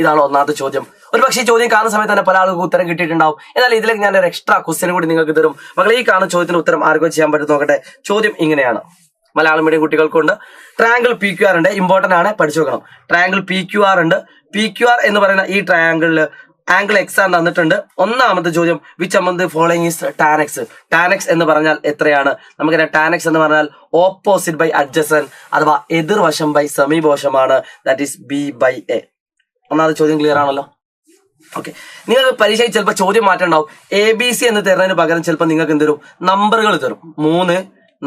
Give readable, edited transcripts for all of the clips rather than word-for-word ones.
ഇതാണ് ഒന്നാമത്തെ ചോദ്യം. ഒരു പക്ഷേ ഈ ചോദ്യം കാണുന്ന സമയത്ത് തന്നെ പല ആളുകൾക്ക് ഉത്തരം കിട്ടിയിട്ടുണ്ടാവും. എന്നാൽ ഇതിലേക്ക് ഞാൻ ഒരു എക്സ്ട്രാ ക്വസ്റ്റ്യൻ കൂടി നിങ്ങൾക്ക് തരും. മക്കളെ, ഈ കാണുന്ന ചോദ്യത്തിന് ഉത്തരം ആർക്കും ചെയ്യാൻ പറ്റും നോക്കട്ടെ. ചോദ്യം ഇങ്ങനെയാണ്. മലയാളം മീഡിയം കുട്ടികൾക്കുണ്ട്. ട്രയാങ്കിൾ PQR ഉണ്ട്, ഇമ്പോർട്ടന്റ് ആണ്, പഠിച്ചു വെക്കണം. ട്രയാങ്കിൾ PQR ഉണ്ട്. PQR എന്ന് പറയുന്ന ഈ ട്രയാങ്കിളിൽ ആംഗിൾ എക്സ് ആണ് തന്നിട്ടുണ്ട്. ഒന്നാമത്തെ ചോദ്യം, which among the following is tan X. Tan X എന്ന് പറഞ്ഞാൽ എത്രയാണ്? നമുക്കറിയാം ടാൻ എക്സ് എന്ന് പറഞ്ഞാൽ ഓപ്പോസിറ്റ് ബൈ അഡ്ജസന്റ് അഥവാ എതിർവശം ബൈ സമീപവശമാണ്. That is B/A. ഒന്നാമത്തെ ചോദ്യം ക്ലിയർ ആണല്ലോ. ഓക്കെ, നിങ്ങൾക്ക് പരീക്ഷയിൽ ചിലപ്പോൾ ചോദ്യം മാറ്റം ഉണ്ടാവും. ABC എന്ന് തരുന്നതിന് പകരം ചിലപ്പോൾ നിങ്ങൾക്ക് എന്ത് തരും? നമ്പറുകൾ തരും. 3,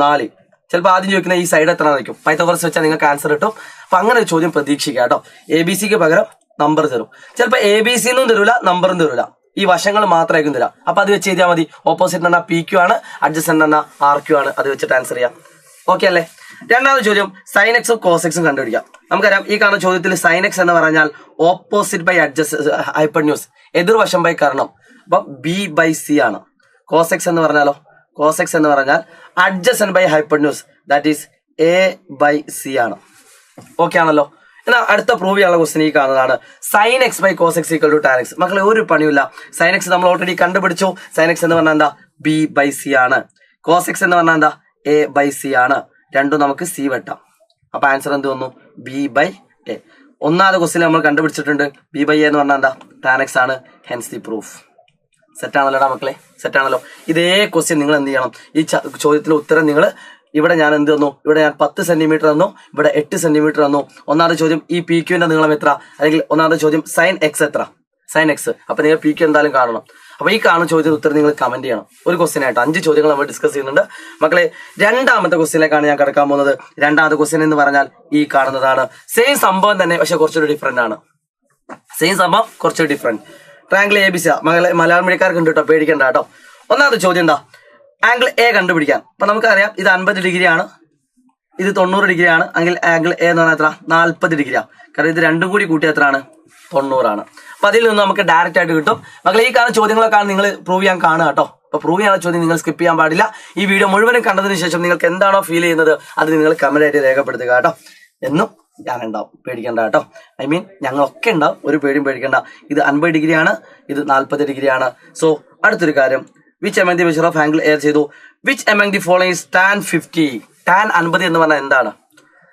4. ചിലപ്പോൾ ആദ്യം ചോദിക്കുന്ന ഈ സൈഡ് എത്ര ആയിരിക്കും. പൈത്തഗോറസ് വെച്ചാൽ നിങ്ങൾക്ക് ആൻസർ കിട്ടും. അപ്പൊ അങ്ങനെ ഒരു ചോദ്യം പ്രതീക്ഷിക്കുക കേട്ടോ. ABCക്ക് പകരം നമ്പർ തരും. ചിലപ്പോൾ ABC എന്നും തരൂല, നമ്പറും തരൂല, ഈ വശങ്ങൾ മാത്രമായിരിക്കും തരാം. അപ്പൊ അത് വെച്ച് ചെയ്താൽ മതി. ഓപ്പോസിറ്റ് എന്ന PQ ആണ്, അഡ്ജസന്റ് എന്ന RQ ആണ്. അത് വെച്ചിട്ട് ആൻസർ ചെയ്യാം. ഓക്കെ അല്ലേ? രണ്ടാമത്തെ ചോദ്യം, സൈൻ എക്സും കോസ് എക്സും കണ്ടുപിടിക്കാം. നമുക്കറിയാം ഈ കാണുന്ന ചോദ്യത്തിൽ സൈൻ എക്സ് എന്ന് പറഞ്ഞാൽ ഓപ്പോസിറ്റ് ബൈ ഹൈപ്പർന്യൂസ്, എതിർവശം ബൈ കർണം. അപ്പൊ B/C ആണ്. കോസ് എക്സ് എന്ന് പറഞ്ഞാലോ, കോസ് എക്സ് എന്ന് പറഞ്ഞാൽ adjacent by hypotenuse, that is A/C ആണ്. ഓക്കെ ആണല്ലോ. എന്നാൽ അടുത്ത പ്രൂവ് ചെയ്യാനുള്ള ക്വസ്റ്റ്യൻ ഈ കാണുന്നതാണ്. Sine x by cos x equal to tan x. മക്കളെ, ഒരു പണിയില്ല. സൈൻ എക്സ് നമ്മൾ ഓൾറെഡി കണ്ടുപിടിച്ചു. സൈൻ എക്സ് എന്ന് പറഞ്ഞാൽ എന്താ? B/C ആണ്. കോസ് എക്സ് എന്ന് പറഞ്ഞാൽ എന്താ? A/C ആണ്. രണ്ടും നമുക്ക് C വെട്ടാം. അപ്പൊ ആൻസർ എന്ത് വന്നു? B/A. ഒന്നാമത്തെ ക്വസ്റ്റ്യൻ നമ്മൾ കണ്ടുപിടിച്ചിട്ടുണ്ട്. B/A എന്ന് പറഞ്ഞാൽ എന്താ? ടാൻ എക്സ് ആണ്. Hence the proof. സെറ്റ് ആണല്ലോടാ മക്കളെ, സെറ്റ് ആണല്ലോ. ഇതേ ക്വസ്റ്റ്യൻ നിങ്ങൾ എന്ത് ചെയ്യണം? ഈ ചോദ്യത്തിലെ ഉത്തരം നിങ്ങൾ ഇവിടെ ഞാൻ എന്ത് തന്നു? ഇവിടെ ഞാൻ 10 സെന്റിമീറ്റർ തന്നു, ഇവിടെ 8 സെന്റിമീറ്റർ തന്നു. ഒന്നാമത്തെ ചോദ്യം ഈ PQന്റെ നീളം എത്ര, അല്ലെങ്കിൽ ഒന്നാമത്തെ ചോദ്യം സൈൻ എക്സ് എത്ര, സൈൻ എക്സ്. അപ്പൊ നിങ്ങൾ PQ എന്തായാലും കാണണം. അപ്പൊ ഈ കാണുന്ന ചോദ്യത്തിന് ഉത്തരം നിങ്ങൾ കമന്റ് ചെയ്യണം. ഒരു ക്വസ്റ്റ്യൻ ആയിട്ട് 5 ചോദ്യങ്ങൾ നമ്മൾ ഡിസ്കസ് ചെയ്യുന്നുണ്ട് മക്കളെ. രണ്ടാമത്തെ ക്വസ്റ്റ്യനിലേക്കാണ് ഞാൻ കിടക്കാൻ പോകുന്നത്. രണ്ടാമത്തെ ക്വസ്റ്റ്യൻ എന്ന് പറഞ്ഞാൽ ഈ കാണുന്നതാണ്. സെയിം സംഭവം തന്നെ, പക്ഷെ കുറച്ചൊരു ഡിഫറെന്റ് ആണ്. സെയിം സംഭവം കുറച്ചൊരു ഡിഫറെന്റ്. Triangle ABC. മലയാളം മീഡിയക്കാർക്ക് ഉണ്ട് കേട്ടോ, പേടിക്കണ്ട കേട്ടോ. ഒന്നാമത്തെ ചോദ്യം എന്താ? ആംഗിൾ A കണ്ടുപിടിക്കാൻ. അപ്പൊ നമുക്കറിയാം ഇത് 50 ഡിഗ്രി ആണ്, ഇത് 90 ഡിഗ്രി ആണ്. ആംഗിൾ A എന്ന് പറഞ്ഞാൽ എത്ര? 40 ഡിഗ്രിയാണ്. കാരണം ഇത് രണ്ടും കൂടി കൂട്ടി എത്രയാണ്? 90 ആണ്. അപ്പൊ അതിൽ നിന്ന് നമുക്ക് ഡയറക്റ്റ് ആയിട്ട് കിട്ടും. മക്കളെ, ഈ കാണുന്ന ചോദ്യങ്ങളൊക്കെ നിങ്ങൾ പ്രൂവ് ചെയ്യാൻ കാണുക കേട്ടോ. അപ്പൊ പ്രൂവ് ചെയ്യാനുള്ള ചോദ്യം നിങ്ങൾ സ്കിപ്പ് ചെയ്യാൻ പാടില്ല. ഈ വീഡിയോ മുഴുവനും കണ്ടതിന് ശേഷം നിങ്ങൾക്ക് എന്താണോ ഫീൽ ചെയ്യുന്നത് അത് നിങ്ങൾ കമന്റ് ആയിട്ട് രേഖപ്പെടുത്തുക കേട്ടോ. എന്നും ഞാനുണ്ടാവും, പേടിക്കണ്ട കേട്ടോ. ഐ മീൻ ഞങ്ങളൊക്കെ ഉണ്ടാവും, ഒരു പേടിയും പേടിക്കണ്ട. ഇത് 50 ഡിഗ്രി ആണ്, ഇത് 40 ഡിഗ്രി ആണ്. സോ അടുത്തൊരു കാര്യം, which among the measure of angle എയർ ചെയ്തു. Which among the following is tan 50. Tan 50 എന്ന് പറഞ്ഞാൽ എന്താണ്?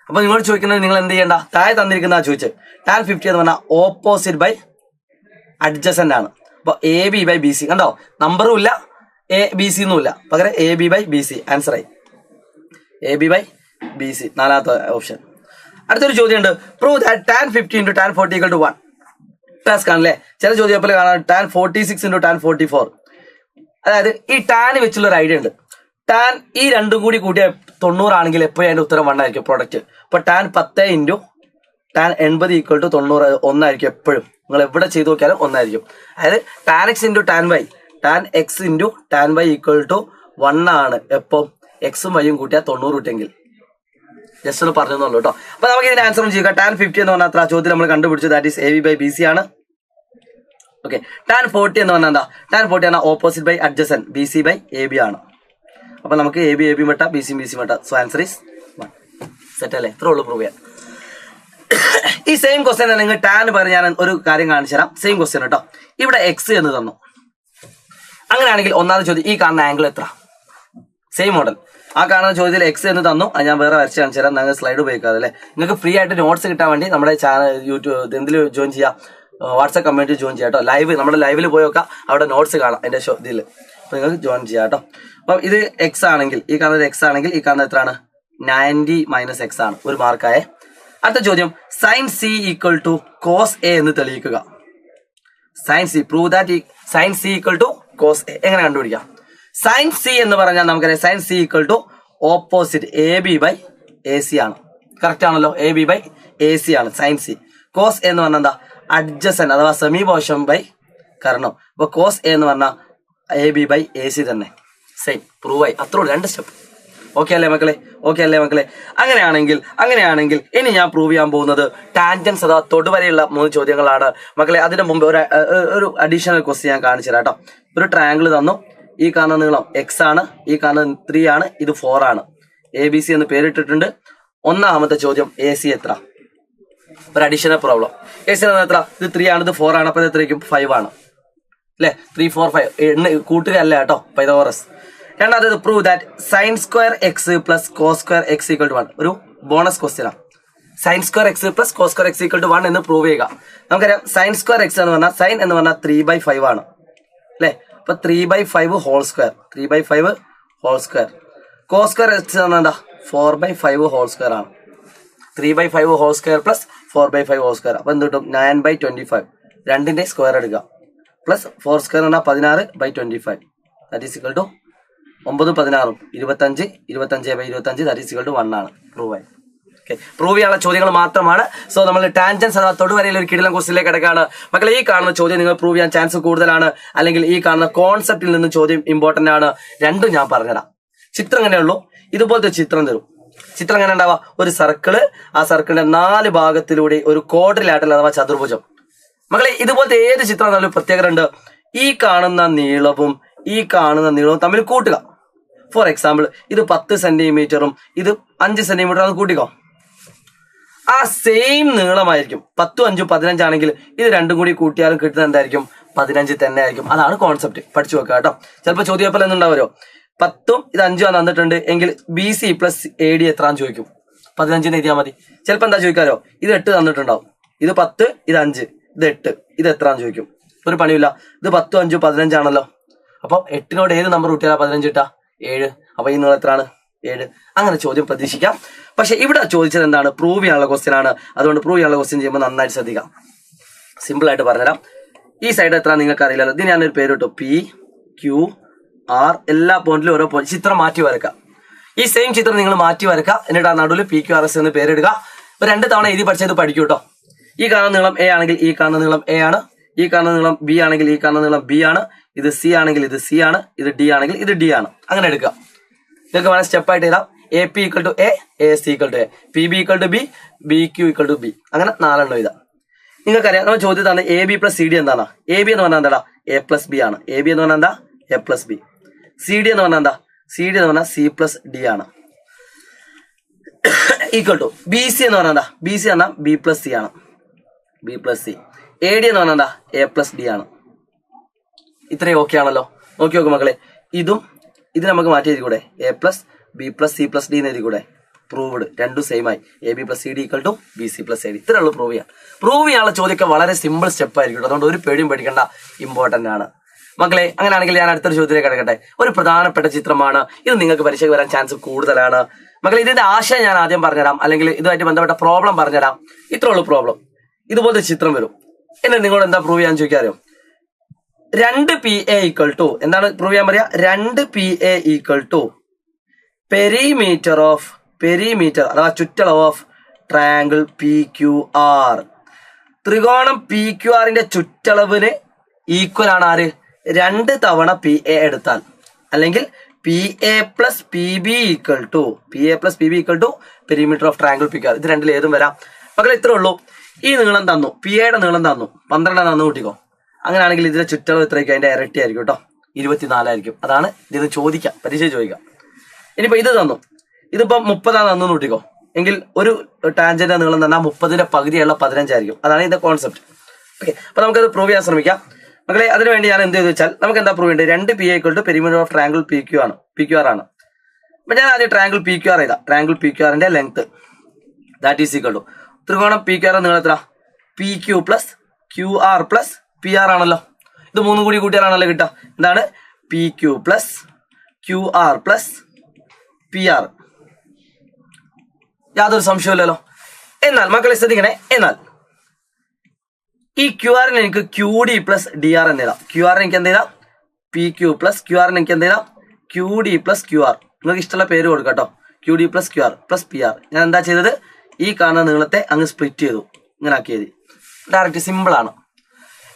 അപ്പൊ നിങ്ങൾ ചോദിക്കുന്നത് നിങ്ങൾ എന്ത് ചെയ്യണ്ട, താഴെ തന്നിരിക്കുന്ന ചോദിച്ചത്. ടാൻ 50 എന്ന് പറഞ്ഞാൽ ഓപ്പോസിറ്റ് ബൈ അഡ്ജസന്റ് ആണ്. അപ്പൊ AB/BC കണ്ടോ, നമ്പറും ഇല്ല, ABC എന്നും ഇല്ല, പകരം AB/BC. ആൻസർ ആയി AB/BC, നാലാമത്തെ ഓപ്ഷൻ. അടുത്തൊരു ചോദ്യമുണ്ട്. Prove that tan 50 into tan 40 equal to 1. Task ആണല്ലേ. ചില ചോദ്യം പോലെ കാണാം ടാൻ 46 into ടാൻ 44. അതായത് ഈ ടാൻ വെച്ചുള്ള ഒരു ഐഡിയ ഉണ്ട്. ടാൻ ഈ രണ്ടും കൂടി കൂട്ടിയ 90 ആണെങ്കിൽ എപ്പോഴും അതിന്റെ ഉത്തരം 1 ആയിരിക്കും പ്രൊഡക്റ്റ്. ഇപ്പൊ tan 10 into tan 80 equal to 90 ഒന്നായിരിക്കും എപ്പോഴും. നിങ്ങൾ എവിടെ ചെയ്ത് നോക്കിയാലും ഒന്നായിരിക്കും. അതായത് tan x into tan y, tan x into tan y equal to 1 ആണ് എപ്പം എക്സും വൈയും കൂട്ടിയാൽ 90 കിട്ടെങ്കിൽ. ജസ്റ്റ് ഒന്ന് പറഞ്ഞുള്ളൂ കേട്ടോ. അപ്പൊ നമുക്ക് ഇതിന്റെ ആൻസർ ചെയ്യുക. ടാൻ 50 എന്ന് പറഞ്ഞാൽ അത്ര ചോദ്യം നമ്മൾ കണ്ടുപിടിച്ചു. ദാറ്റ് ഈസ് AB/BC ആണ്. ഓക്കെ, ടാൻ 40 എന്ന് പറഞ്ഞാൽ എന്താ? ടാൻ 40 ആണ് ഓപ്പോസിറ്റ് ബൈ അഡ്ജസന്റ്, BC/AB ആണ്. അപ്പൊ നമുക്ക് AB Vetta, BC Vetta. So answer is 1. Set അല്ലേ? ഇത്രേ ഉള്ളൂ പ്രൂവ് ചെയ്യാൻ. ഈ സെയിം ക്വസ്റ്റ്യൻ നിങ്ങൾ ടാൻ പറഞ്ഞ് ഞാൻ ഒരു കാര്യം കാണിച്ചു തരാം. സെയിം ക്വസ്റ്റ്യൻ കേട്ടോ. ഇവിടെ എക്സ് എന്ന് തന്നു. അങ്ങനെയാണെങ്കിൽ ഒന്നാമത്തെ ചോദ്യം, ഈ കാണുന്ന ആംഗിൾ എത്ര? Same model. ആ കാണുന്ന ചോദ്യത്തിൽ എക്സ് എന്ന് തന്നു. അത് ഞാൻ വേറെ വരച്ച് കാണിച്ചു തരാം. നിങ്ങൾ സ്ലൈഡ് ഉപയോഗിക്കാതെ അല്ലേ. നിങ്ങൾക്ക് ഫ്രീ ആയിട്ട് നോട്ട്സ് കിട്ടാൻ വേണ്ടി നമ്മുടെ ചാനൽ യൂട്യൂബ് എന്തിൽ ജോയിൻ ചെയ്യാം, വാട്സ്ആപ്പ് കമ്മ്യൂണിറ്റി ജോയിൻ ചെയ്യാം കേട്ടോ. ലൈവ് നമ്മുടെ ലൈവിൽ പോയി നോക്കാം, അവിടെ നോട്ട്സ് കാണാം എൻ്റെ ഇതിൽ. അപ്പൊ നിങ്ങൾക്ക് ജോയിൻ ചെയ്യാം കേട്ടോ. അപ്പം ഇത് എക്സ് ആണെങ്കിൽ, ഈ കാണുന്നത് എക്സ് ആണെങ്കിൽ ഈ കാണുന്നത് എത്രയാണ്? 90 - x ആണ്. ഒരു മാർക്കായേ. അടുത്ത ചോദ്യം, sine C equal to cos A എന്ന് തെളിയിക്കുക. Sine C, prove that sine C equal to cos A. എങ്ങനെ കണ്ടുപിടിക്കാം? സൈൻ C എന്ന് പറഞ്ഞാൽ നമുക്കറിയാം sine C equal to opposite AB/AC ആണ്. കറക്റ്റ് ആണല്ലോ, AB/AC ആണ് സൈൻ C. കോസ് A എന്ന് പറഞ്ഞാൽ എന്താ? അഡ്ജസന്റ് അഥവാ സമീപവശം ബൈ കർണം. അപ്പൊ കോസ് A എന്ന് പറഞ്ഞാൽ AB/AC തന്നെ. സെയിം, പ്രൂവ് ആയി. അത്രേ ഉള്ളൂ, 2 സ്റ്റെപ്പ്. ഓക്കെ അല്ലേ മക്കളെ? ഓക്കെ അല്ലേ മക്കളെ? അങ്ങനെയാണെങ്കിൽ ഇനി ഞാൻ പ്രൂവ് ചെയ്യാൻ പോകുന്നത് ടാൻജൻസ് അഥവാ തൊടുവരെയുള്ള 3 ചോദ്യങ്ങളാണ് മക്കളെ. അതിന് മുമ്പ് ഒരു അഡീഷണൽ ക്വസ്റ്റ്യൻ ഞാൻ കാണിച്ചു തരാം കേട്ടോ. ഒരു ട്രയാങ്കിൾ തന്നു. ഈ കാണുന്ന നീളം എക്സ് ആണ്, ഈ കാണുന്ന 3 ആണ്, ഇത് 4 ആണ്. ABC എന്ന് പേരിട്ടിട്ടുണ്ട്. ഒന്നാമത്തെ ചോദ്യം AC എത്ര? ഒരു അഡീഷണൽ പ്രോബ്ലം. കേസ് എത്ര? ഇത് 3 ആണ്, ഇത് 4 ആണ്, അപ്പൊ ഇത് എത്രയ്ക്കും 5 ആണ് അല്ലെ? 3, 4, 5 കൂട്ടുക അല്ല കേട്ടോ, പൈതഗോറസ്. രണ്ടാമത് prove that sine square x plus cos square x equal to 1. ഒരു ബോണസ് ക്വസ്റ്റ്യൻ ആണ്. Sine square x plus cos square x equal to 1 എന്ന് പ്രൂവ് ചെയ്യുക. നമുക്കറിയാം സൈൻ സ്ക്വയർ എക്സ് എന്ന് പറഞ്ഞാൽ സൈൻ എന്ന് പറഞ്ഞാൽ 3/5 ആണ് അല്ലെ? അപ്പൊ 3/5 whole square, 3/5 whole square. Cos square x എന്ന് പറഞ്ഞാൽ എന്താ? 4/5 ഹോൾ സ്ക്വയർ ആണ്. 3/5 whole square plus 4/5 whole square. അപ്പൊ എന്ത് കിട്ടും? 9/25. രണ്ടിന്റെ സ്ക്വയർ എടുക്കുക പ്ലസ് 4 സ്ക്വയർ എന്ന് പറഞ്ഞാൽ 16/25. That is equal to 9, 16, 25, 25/25. That is equal to 1 ആണ്. പ്രൂവ് ആയി. പ്രൂവ് ചെയ്യാനുള്ള ചോദ്യങ്ങൾ മാത്രമാണ്. സോ നമ്മൾ ടാൻജൻസ് അഥവാ തൊടുവരയിൽ ഒരു കിടിലൻ ക്വസ്റ്റിലേക്ക് കിടക്കാണ് മക്കളെ. ഈ കാണുന്ന ചോദ്യം നിങ്ങൾ പ്രൂവ് ചെയ്യാൻ ചാൻസ് കൂടുതലാണ്, അല്ലെങ്കിൽ ഈ കാണുന്ന കോൺസെപ്റ്റിൽ നിന്ന് ചോദ്യം ഇമ്പോർട്ടന്റ് ആണ്. രണ്ടും ഞാൻ പറഞ്ഞുതരാം. ചിത്രം എങ്ങനെയുള്ളൂ? ഇതുപോലത്തെ ചിത്രം തരും. ചിത്രം എങ്ങനെ ഉണ്ടാവുക? ഒരു സർക്കിള്, ആ സർക്കിളിന്റെ 4 ഭാഗത്തിലൂടെ ഒരു ക്വാഡ്രിലാറ്ററൽ അഥവാ ചതുർഭുജം. മക്കളെ ഇതുപോലത്തെ ഏത് ചിത്രം എന്നാലും പ്രത്യേകത ഉണ്ട്. ഈ കാണുന്ന നീളവും ഈ കാണുന്ന നീളവും തമ്മിൽ കൂട്ടുക. ഫോർ എക്സാമ്പിൾ ഇത് 10 സെന്റിമീറ്ററും ഇത് 5 സെന്റിമീറ്ററും കൂട്ടിക്കോ. ആ സെയിം നീളമായിരിക്കും. 10, 5, 15 ആണെങ്കിൽ ഇത് രണ്ടും കൂടി കൂട്ടിയാലും കിട്ടുന്നത് എന്തായിരിക്കും? 15 തന്നെ ആയിരിക്കും. അതാണ് കോൺസെപ്റ്റ്. പഠിച്ചു വെക്കുക കേട്ടോ. ചിലപ്പോൾ ചോദ്യപ്പൽ എന്തുണ്ടാവുമല്ലോ, 10ഉം ഇത് 5 തന്നിട്ടുണ്ട് എങ്കിൽ BC പ്ലസ് AD എത്രാന്ന് ചോദിക്കും. 15 എഴുതിയാൽ മതി. ചിലപ്പോൾ എന്താ ചോദിക്കാലോ, ഇത് 8 തന്നിട്ടുണ്ടാവും. ഇത് 10, ഇത് 5, ഇത് 8, ഇത് എത്രാന്ന് ചോദിക്കും. ഒരു പണിയില്ല. ഇത് 10, 5, 15 ആണല്ലോ. അപ്പൊ 8നോട് ഏത് നമ്പർ കൂട്ടിയാലാ 15 കിട്ടാ? 7. അപ്പൊ ഈ നീളം എത്രയാണ്? 7. അങ്ങനെ ചോദ്യം പ്രതീക്ഷിക്കാം. പക്ഷെ ഇവിടെ ചോദിച്ചത് എന്താണ്? പ്രൂവ് ചെയ്യാനുള്ള ക്വസ്റ്റ്യൻ ആണ്. അതുകൊണ്ട് പ്രൂവ് ചെയ്യാനുള്ള ക്വസ്റ്റ്യൻ ചെയ്യുമ്പോൾ നന്നായിട്ട് ശ്രദ്ധിക്കാം. സിമ്പിൾ ആയിട്ട് പറഞ്ഞുതരാം. ഈ സൈഡ് എത്ര നിങ്ങൾക്ക് അറിയില്ലല്ലോ. ഇത് ഞാനൊരു പേര് കിട്ടും, PQR. എല്ലാ പോയിന്റിലും ഓരോ പോയിന്റ് ചിത്രം മാറ്റി വരക്കാം. ഈ സെയിം ചിത്രം നിങ്ങൾ മാറ്റി വരക്കുക. എന്നിട്ട് ആ നടുവിൽ PQRS എന്ന് പേരിടുക. ഒരു 2 തവണ എഴുതി പഠിച്ചത് പഠിക്കൂ കേട്ടോ. ഈ കാണുന്ന നീളം A ആണെങ്കിൽ ഈ കാണുന്ന നീളം A ആണ്. ഈ കാണുന്ന നീളം B ആണെങ്കിൽ ഈ കാണുന്ന നീളം B ആണ്. ഇത് C ആണെങ്കിൽ ഇത് C ആണ്. ഇത് D ആണെങ്കിൽ ഇത് D ആണ്. അങ്ങനെ എടുക്കുക. നിങ്ങൾക്ക് വേണം സ്റ്റെപ്പ് ആയിട്ട് എഴുതാം. AP equal to A, AC equal to A, PB equal to B, BQ equal to B. അങ്ങനെ 4 എണ്ണം എഴുതാം. നിങ്ങൾക്കറിയാം നമ്മൾ ചോദ്യത്താണ് AB പ്ലസ് CD എന്താണ്? AB എന്ന് പറഞ്ഞാൽ എന്താ? A പ്ലസ് B ആണ്. AB എന്ന് പറഞ്ഞാൽ എന്താ? A plus B. CD എന്ന് പറഞ്ഞാൽ എന്താ? CD എന്ന് പറഞ്ഞാൽ C പ്ലസ് D ആണ്. ഈക്വൽ ടു BC എന്ന് പറഞ്ഞാൽ എന്താ? BC പറഞ്ഞാൽ B പ്ലസ് C ആണ്. B plus C. AD എന്ന് പറഞ്ഞാൽ എന്താ? A പ്ലസ് D ആണ്. ഇത്രയും ഓക്കെ ആണല്ലോ. നോക്കി നോക്ക് മക്കളെ. ഇത് നമുക്ക് മാറ്റി എഴുതി കൂടെ? A plus B plus C plus D എന്ന് എഴുതി കൂടെ? പ്രൂവ്ഡ്. രണ്ടും സെയിം ആയി. AB plus CD equal to BC plus AD. ഇത്രേ ഉള്ളൂ പ്രൂവ് ചെയ്യാൻ. പ്രൂവ് ചെയ്യാനുള്ള ചോദ്യമൊക്കെ വളരെ സിമ്പിൾ സ്റ്റെപ്പ് ആയിരിക്കും. അതുകൊണ്ട് ഒരു പേടിയും പേടിക്കേണ്ട. ഇമ്പോർട്ടന്റ് ആണ് മക്കളെ. അങ്ങനെയാണെങ്കിൽ ഞാൻ അടുത്തൊരു ചോദ്യത്തിലേക്ക് കിടക്കട്ടെ. ഒരു പ്രധാനപ്പെട്ട ചിത്രമാണ് ഇത്. നിങ്ങൾക്ക് പരീക്ഷയ്ക്ക് വരാൻ ചാൻസ് കൂടുതലാണ് മക്കളെ. ഇതിന്റെ ആശയം ഞാൻ ആദ്യം പറഞ്ഞുതരാം, അല്ലെങ്കിൽ ഇതുമായിട്ട് ബന്ധപ്പെട്ട പ്രോബ്ലം പറഞ്ഞുതരാം. ഇത്രേ ഉള്ളൂ പ്രോബ്ലം. ഇതുപോലത്തെ ചിത്രം വരും. എന്നിട്ട് നിങ്ങളോട് എന്താ പ്രൂവ് ചെയ്യാൻ ചോദിക്കാറിയോ? 2PA ഈക്വൽ ടു എന്താണ് പ്രൂവ് ചെയ്യാൻ പറയാ? 2PA ഈക്വൽ ടു പെരിമീറ്റർ അഥവാ ചുറ്റളവ് ഓഫ് ട്രയാങ്കിൾ PQR. ത്രികോണം PQRന്റെ ചുറ്റളവിന് ഈക്വൽ ആണ് ആര്? 2 തവണ PA എടുത്താൽ. അല്ലെങ്കിൽ PA plus PB equal to perimeter of triangle PQR. ഇത് രണ്ടിൽ ഏതും വരാം മക്കളെ. ഇത്രേ ഉള്ളൂ. ഈ നീളം തന്നു, PAയുടെ നീളം തന്നു, 12 തന്നു കൂട്ടിക്കോ. അങ്ങനെയാണെങ്കിൽ ഇതിന്റെ ചുറ്റളവ് എത്രയ്ക്കും? അതിന്റെ ഇരട്ടി ആയിരിക്കും കേട്ടോ, 24 ആയിരിക്കും. അതാണ് ഇതിന് ചോദിക്കാം, പരീക്ഷ ചോദിക്കാം. ഇനിയിപ്പോ ഇത് തന്നു, ഇതിപ്പോ 30 തന്നു കൂട്ടിക്കോ. എങ്കിൽ ഒരു ടാൻജന്റ് നീളം തന്നാൽ 30ന്റെ പകുതിയുള്ള 15 ആയിരിക്കും. അതാണ് ഇതിന്റെ കോൺസെപ്റ്റ്. ഓക്കെ, അപ്പൊ നമുക്കത് പ്രൂവ് ചെയ്യാൻ ശ്രമിക്കാം മക്കളെ. അതിനുവേണ്ടി ഞാൻ എന്ത് ചെയ്തു വെച്ചാൽ നമുക്ക് എന്താ പ്രൂവ് ചെയ്യേണ്ടത്? 2PA equal to perimeter of triangle PQR ആണ്. അപ്പൊ ഞാൻ ആദ്യം ട്രയാങ്കിൾ PQR എഴുതാം. ട്രയാങ്കിൾ PQRന്റെ length that is equal to ത്രികോണം PQR നീളം എത്ര? PQ plus QR plus PR ആണല്ലോ. ഇത് 3 കൂടി കൂട്ടിയാലാണല്ലോ കിട്ടുക. എന്താണ്? PQ plus QR plus PR. യാതൊരു സംശയമില്ലല്ലോ. എന്നാൽ മക്കളെ ശ്രദ്ധിക്കണേ. എന്നാൽ ഈ QRന് എനിക്ക് QD പ്ലസ് DR എന്ന് എഴുതാം. QRന് എനിക്ക് എന്ത് എഴുതാം? PQ പ്ലസ് QRന് എനിക്ക് എന്ത് എഴുതാം? QD plus QR. നിങ്ങൾക്ക് ഇഷ്ടമുള്ള പേര് കൊടുക്കാം കേട്ടോ. QD plus QR plus PR. ഞാൻ എന്താ ചെയ്തത്? ഈ കാണുന്ന നീളത്തെ അങ്ങ് സ്പ്ലിറ്റ് ചെയ്തു. ഇങ്ങനെ ആക്കി എഴുതി. ഡയറക്റ്റ് സിമ്പിൾ ആണ്.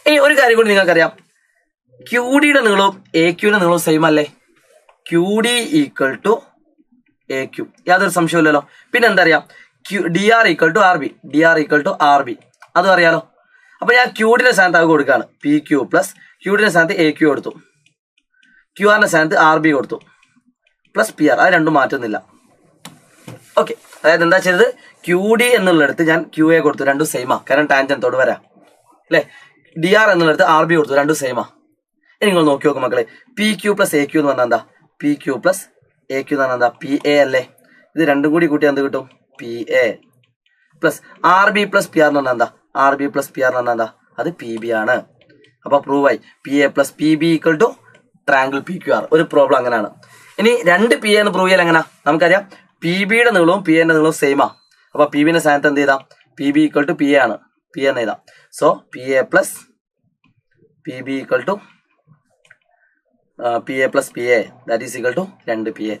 ഇനി ഒരു കാര്യം കൂടി നിങ്ങൾക്കറിയാം. QDയുടെ നീളവും AQയുടെ നീളവും സെയിം അല്ലേ? QD equal to AQ. യാതൊരു സംശയമില്ലല്ലോ. പിന്നെ എന്താ അറിയാം? DR equal to RB. DR equal to RB. അതും അറിയാലോ. അപ്പൊ ഞാൻ QDയുടെ സ്ഥാനത്ത് അത് കൊടുക്കുകയാണ്. PQ പ്ലസ് QDയുടെ സ്ഥാനത്ത് AQ കൊടുത്തു. QRന്റെ സ്ഥാനത്ത് RB കൊടുത്തു പ്ലസ് PR. അത് രണ്ടും മാറ്റുന്നില്ല. ഓക്കെ, അതായത് എന്താ ചെയ്തത്, ക്യു ഡി എന്നുള്ളിടത്ത് ഞാൻ ക്യു എ കൊടുത്തു, രണ്ടും സെയിമാ, കാരണം ടാൻജന്റ് തൊട് വരാം അല്ലെ. ഡി ആർ എന്നുള്ളിടത്ത് ആർ ബി കൊടുത്തു, രണ്ടും സെയിമാ. ഇനി നിങ്ങൾ നോക്കി നോക്കും മക്കളെ, P Q plus A Q എന്ന് പറഞ്ഞാൽ എന്താ, P Q plus A Q എന്ന് പറഞ്ഞാൽ എന്താ, പി എ അല്ലേ. ഇത് രണ്ടും കൂടി കൂട്ടി എന്ത് കിട്ടും, P A plus R B plus P R എന്ന് പറഞ്ഞാൽ എന്താ, R B plus P R എന്ന് പറഞ്ഞാൽ എന്താ, അത് പി ബി ആണ്. അപ്പൊ പ്രൂവ് ആയി, P A plus P B equal to triangle P Q R. ഒരു പ്രോബ്ലം അങ്ങനെയാണ്. ഇനി രണ്ട് പി എ എന്ന് പ്രൂവ് ചെയ്യാൻ എങ്ങനെ, നമുക്കറിയാം പി ബിയുടെ നീളവും പി എന്റെ നീളവും സെയിമാ. അപ്പൊ പി ബിന്റെ സ്ഥാനത്ത് എന്ത് ചെയ്താം, P B equal to P A ആണ്, പി എന്ന് എഴുതാം. So P A plus P B equal to P A plus P A that is equal to 2 PA.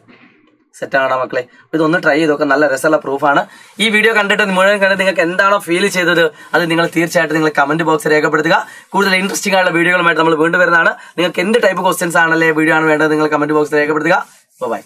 Set ആണോ മക്കളെ? ഇതൊന്ന് ട്രൈ ചെയ്തൊക്കെ, നല്ല രസമുള്ള പ്രൂഫാണ്. ഈ വീഡിയോ കണ്ടിട്ട് മുഴുവൻ കണ്ടിട്ട് നിങ്ങൾക്ക് എന്താണോ ഫീൽ ചെയ്തത് അത് നിങ്ങൾ തീർച്ചയായിട്ടും നിങ്ങൾ കമന്റ് ബോക്സിൽ രേഖപ്പെടുത്തുക. കൂടുതൽ ഇൻട്രസ്റ്റിംഗ് ആയിട്ടുള്ള വീഡിയോകളുമായിട്ട് നമ്മൾ വീണ്ടും വരുന്നതാണ്. നിങ്ങൾക്ക് എന്ത് ടൈപ്പ് ക്വസ്റ്റ്യൻസ് ആണല്ലേ വീഡിയോ ആണ് വേണ്ടത് നിങ്ങൾ കമന്റ് ബോക്സിൽ രേഖപ്പെടുത്തുക. ബൈ.